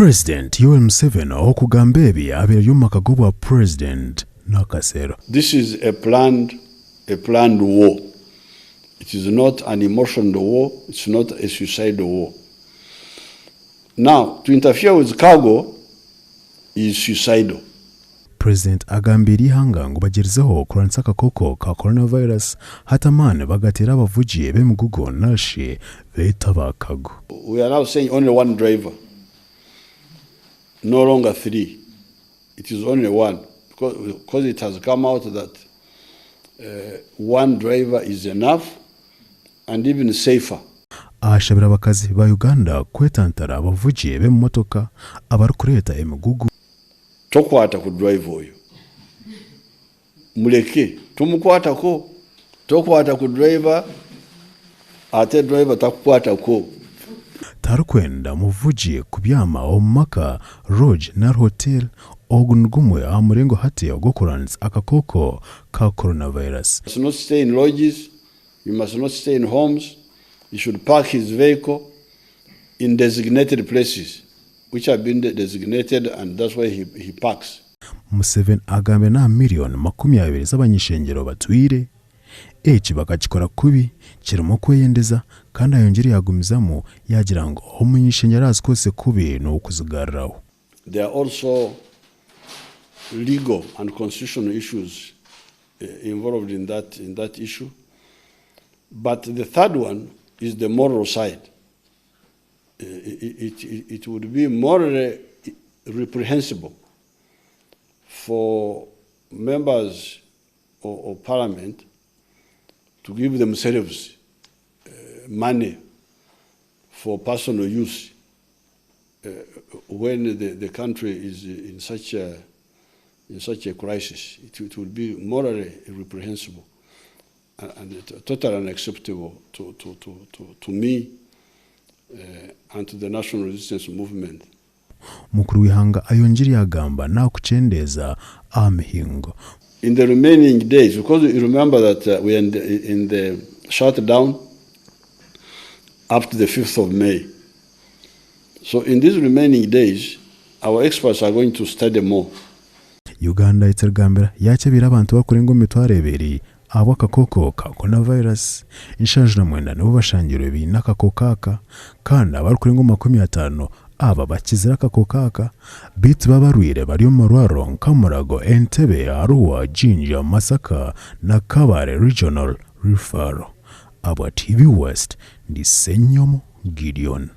Purezident Yoweri Museveni okugamba ebyo abeerayo mu maka g'obwa President n'akaseera. This is a planned war. It is not an emotional war. It's not a suicidal war. Now, to interfere with cargo is suicidal. President agambira ihanga ngo bagirizeho kuranisa akakoko ka coronavirus hatamane bagatera abavugiye b'emigugu nashe betaba kago. We are now saying only one driver, no longer three. It is only one because it has come out that one driver is enough and even safer. Ashabira abakazi ba Uganda kwetantara abavugiye b'emotoka abari kureta emigugu. Tokwata ku drive oyo muleke tumukwatako tokwata ku driver ate driver takukwatako Tarukwenda muvugiye kubyama omumaka Roge na hotel ogungumwe amurengo hati ogokuranisa akakoko ka coronavirus. You must not stay in lodges, you must not stay in homes. You should park his vehicle in designated places which have been designated, and that's why he parks. Museveni agambe na miriyooni 20 z'abanyeishengyero batwire eki bakakikora kubi kirimo kweyendeza kandi ayongere yagumizamu yagira ngo umunyeshengyero azikose kubi no kuzigarraho. There are also legal and constitutional issues involved in that issue, but the third one is the moral side. It would be morally reprehensible for members of parliament to give themselves money for personal use when the country is in such a crisis. It would be morally reprehensible and totally unacceptable to me and to the national resistance movement. Mukuru w'ihanga ayongere yagamba na kuchendeza amihingo. In the remaining days, because you remember that we are in the shutdown up to the 5th of May. So in these remaining days, our experts are going to study more. Uganda itergambira yakebira abantu bakurengo mitware ebiri abo akakoko ka coronavirus inshanjura mwenda nibo bashangiro ibi n'akakokaka kandi abari kurengo 50 aba bakizira akakokaka bit babarwire bari mu marwaro nkamurago Entebbe Arua Jinja Masaka na Kabare Regional Referral aba TV West ndi Senyomo Gideon.